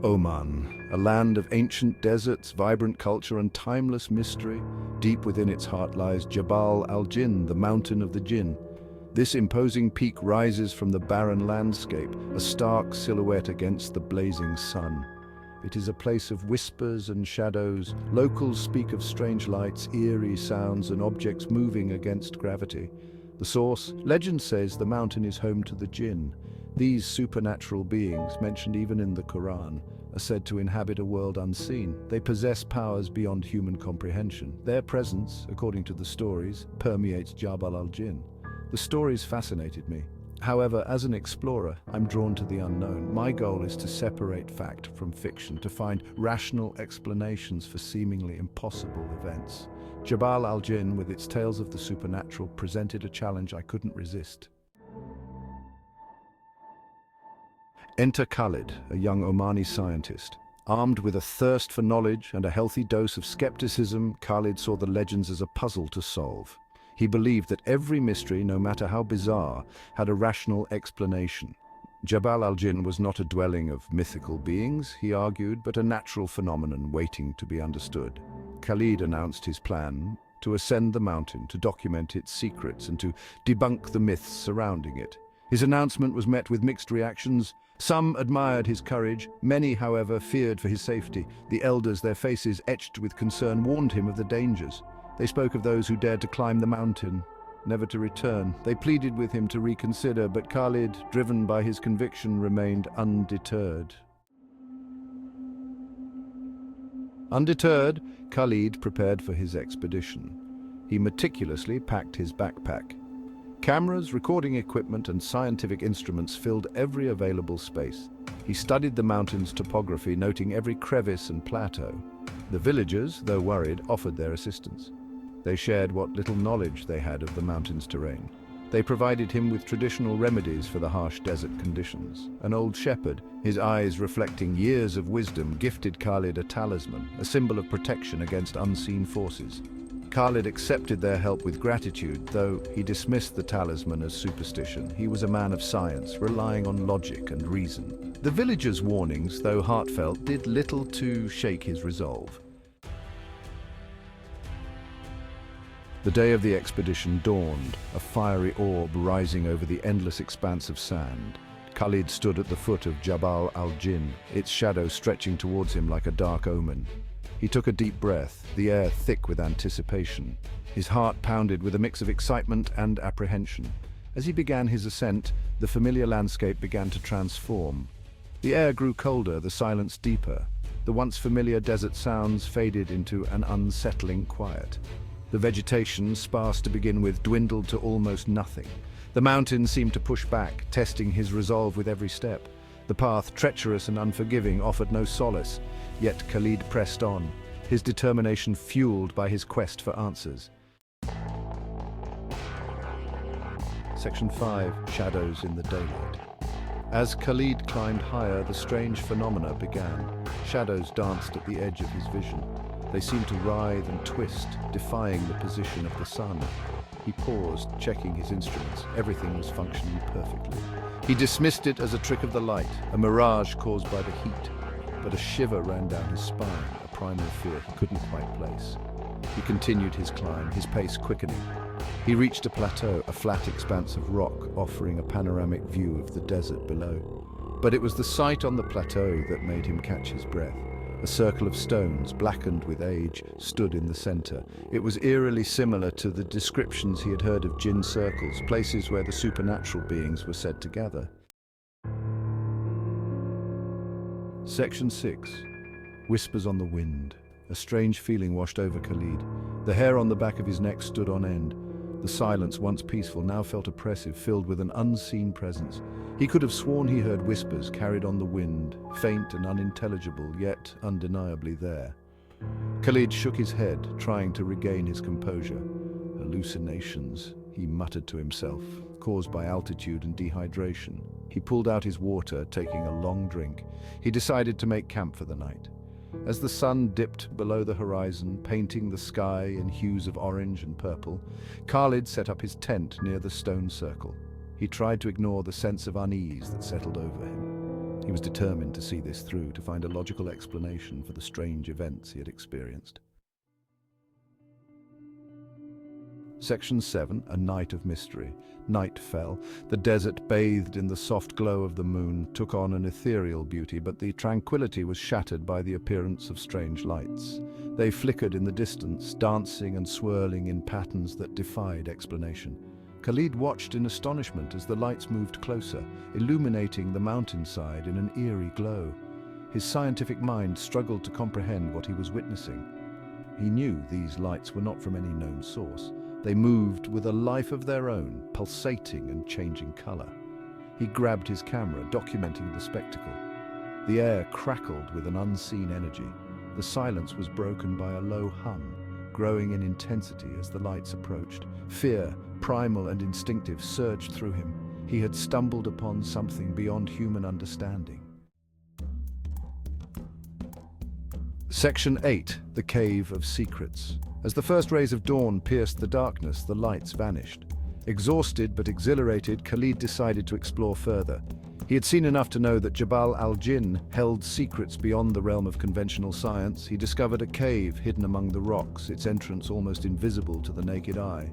Oman, a land of ancient deserts, vibrant culture and timeless mystery. Deep within its heart lies Jabal Al-Jinn, the mountain of the Jinn. This imposing peak rises from the barren landscape, a stark silhouette against the blazing sun. It is a place of whispers and shadows. Locals speak of strange lights, eerie sounds, and objects moving against gravity. The source: legend says the mountain is home to the Jinn. These supernatural beings, mentioned even in the Quran, are said to inhabit a world unseen. They possess powers beyond human comprehension. Their presence, according to the stories, permeates Jabal Al-Jinn. The stories fascinated me. However, as an explorer, I'm drawn to the unknown. My goal is to separate fact from fiction, to find rational explanations for seemingly impossible events. Jabal Al-Jinn, with its tales of the supernatural, presented a challenge I couldn't resist. Enter Khalid, a young Omani scientist. Armed with a thirst for knowledge and a healthy dose of skepticism, Khalid saw the legends as a puzzle to solve. He believed that every mystery, no matter how bizarre, had a rational explanation. Jabal Al-Jinn was not a dwelling of mythical beings, he argued, but a natural phenomenon waiting to be understood. Khalid announced his plan to ascend the mountain, to document its secrets and to debunk the myths surrounding it. His announcement was met with mixed reactions. Some admired his courage, many, however, feared for his safety. The elders, their faces etched with concern, warned him of the dangers. They spoke of those who dared to climb the mountain, never to return. They pleaded with him to reconsider, but Khalid, driven by his conviction, remained undeterred. Undeterred, Khalid prepared for his expedition. He meticulously packed his backpack. Cameras, recording equipment, and scientific instruments filled every available space. He studied the mountain's topography, noting every crevice and plateau. The villagers, though worried, offered their assistance. They shared what little knowledge they had of the mountain's terrain. They provided him with traditional remedies for the harsh desert conditions. An old shepherd, his eyes reflecting years of wisdom, gifted Khalid a talisman, a symbol of protection against unseen forces. Khalid accepted their help with gratitude, though he dismissed the talisman as superstition. He was a man of science, relying on logic and reason. The villagers' warnings, though heartfelt, did little to shake his resolve. The day of the expedition dawned, a fiery orb rising over the endless expanse of sand. Khalid stood at the foot of Jabal Al-Jinn, its shadow stretching towards him like a dark omen. He took a deep breath, the air thick with anticipation. His heart pounded with a mix of excitement and apprehension. As he began his ascent, the familiar landscape began to transform. The air grew colder, the silence deeper. The once familiar desert sounds faded into an unsettling quiet. The vegetation, sparse to begin with, dwindled to almost nothing. The mountain seemed to push back, testing his resolve with every step. The path, treacherous and unforgiving, offered no solace. Yet Khalid pressed on, his determination fueled by his quest for answers. Section 5. Shadows in the Daylight. As Khalid climbed higher, the strange phenomena began. Shadows danced at the edge of his vision. They seemed to writhe and twist, defying the position of the sun. He paused, checking his instruments. Everything was functioning perfectly. He dismissed it as a trick of the light, a mirage caused by the heat. But a shiver ran down his spine, a primal fear he couldn't quite place. He continued his climb, his pace quickening. He reached a plateau, a flat expanse of rock offering a panoramic view of the desert below. But it was the sight on the plateau that made him catch his breath. A circle of stones, blackened with age, stood in the center. It was eerily similar to the descriptions he had heard of Jinn circles, places where the supernatural beings were said to gather. Section 6. Whispers on the wind. A strange feeling washed over Khalid. The hair on the back of his neck stood on end. The silence, once peaceful, now felt oppressive, filled with an unseen presence. He could have sworn he heard whispers carried on the wind, faint and unintelligible, yet undeniably there. Khalid shook his head, trying to regain his composure. Hallucinations, he muttered to himself, caused by altitude and dehydration. He pulled out his water, taking a long drink. He decided to make camp for the night. As the sun dipped below the horizon, painting the sky in hues of orange and purple, Khalid set up his tent near the stone circle. He tried to ignore the sense of unease that settled over him. He was determined to see this through, to find a logical explanation for the strange events he had experienced. Section 7, A Night of Mystery. Night fell. The desert, bathed in the soft glow of the moon, took on an ethereal beauty, but the tranquility was shattered by the appearance of strange lights. They flickered in the distance, dancing and swirling in patterns that defied explanation. Khalid watched in astonishment as the lights moved closer, illuminating the mountainside in an eerie glow. His scientific mind struggled to comprehend what he was witnessing. He knew these lights were not from any known source. They moved with a life of their own, pulsating and changing color. He grabbed his camera, documenting the spectacle. The air crackled with an unseen energy. The silence was broken by a low hum, growing in intensity as the lights approached. Fear, primal and instinctive, surged through him. He had stumbled upon something beyond human understanding. Section 8, The Cave of Secrets. As the first rays of dawn pierced the darkness, the lights vanished. Exhausted but exhilarated, Khalid decided to explore further. He had seen enough to know that Jabal Al-Jinn held secrets beyond the realm of conventional science. He discovered a cave hidden among the rocks, its entrance almost invisible to the naked eye.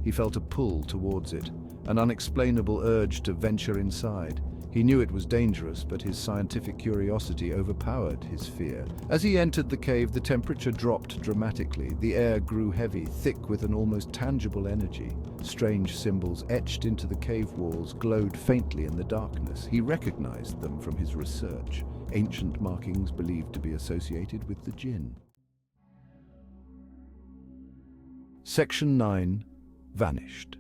He felt a pull towards it, an unexplainable urge to venture inside. He knew it was dangerous, but his scientific curiosity overpowered his fear. As he entered the cave, the temperature dropped dramatically. The air grew heavy, thick with an almost tangible energy. Strange symbols etched into the cave walls glowed faintly in the darkness. He recognized them from his research, ancient markings believed to be associated with the jinn. Section 9, Vanished.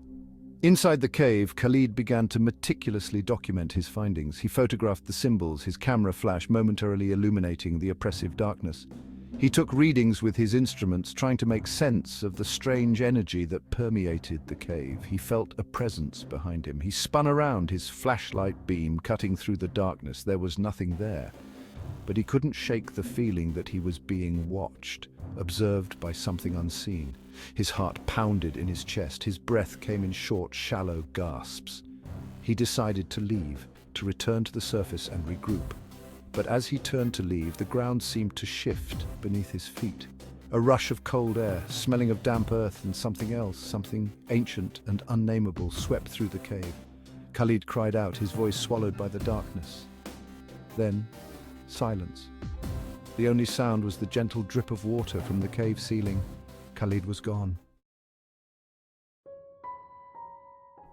Inside the cave, Khalid began to meticulously document his findings. He photographed the symbols, his camera flash momentarily illuminating the oppressive darkness. He took readings with his instruments, trying to make sense of the strange energy that permeated the cave. He felt a presence behind him. He spun around, his flashlight beam cutting through the darkness. There was nothing there, but he couldn't shake the feeling that he was being watched, observed by something unseen. His heart pounded in his chest. His breath came in short, shallow gasps. He decided to leave, to return to the surface and regroup. But as he turned to leave, the ground seemed to shift beneath his feet. A rush of cold air, smelling of damp earth and something else, something ancient and unnameable, swept through the cave. Khalid cried out, his voice swallowed by the darkness. Then, silence. The only sound was the gentle drip of water from the cave ceiling. Khalid was gone.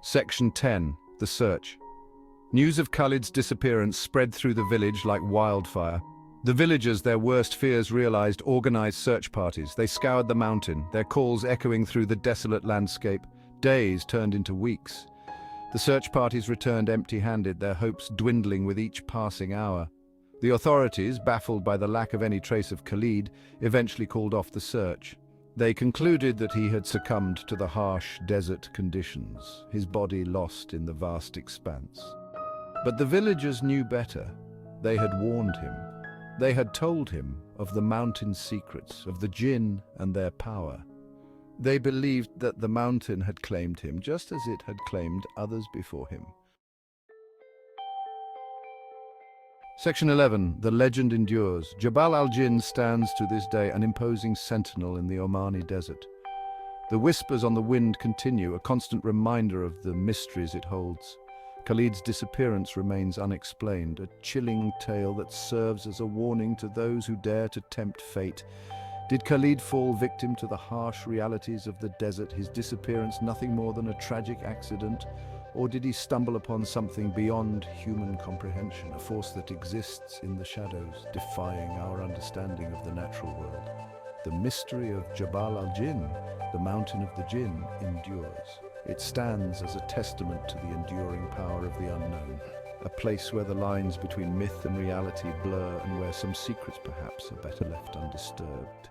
Section 10, The Search. News of Khalid's disappearance spread through the village like wildfire. The villagers, their worst fears realized, organized search parties. They scoured the mountain, their calls echoing through the desolate landscape. Days turned into weeks. The search parties returned empty-handed, their hopes dwindling with each passing hour. The authorities, baffled by the lack of any trace of Khalid, eventually called off the search. They concluded that he had succumbed to the harsh desert conditions, his body lost in the vast expanse. But the villagers knew better. They had warned him. They had told him of the mountain secrets, of the jinn and their power. They believed that the mountain had claimed him, just as it had claimed others before him. Section 11, The Legend Endures. Jabal Al-Jinn stands to this day an imposing sentinel in the Omani desert. The whispers on the wind continue, a constant reminder of the mysteries it holds. Khalid's disappearance remains unexplained, a chilling tale that serves as a warning to those who dare to tempt fate. Did Khalid fall victim to the harsh realities of the desert, his disappearance nothing more than a tragic accident? Or did he stumble upon something beyond human comprehension, a force that exists in the shadows, defying our understanding of the natural world? The mystery of Jabal Al-Jinn, the mountain of the jinn, endures. It stands as a testament to the enduring power of the unknown, a place where the lines between myth and reality blur and where some secrets perhaps are better left undisturbed.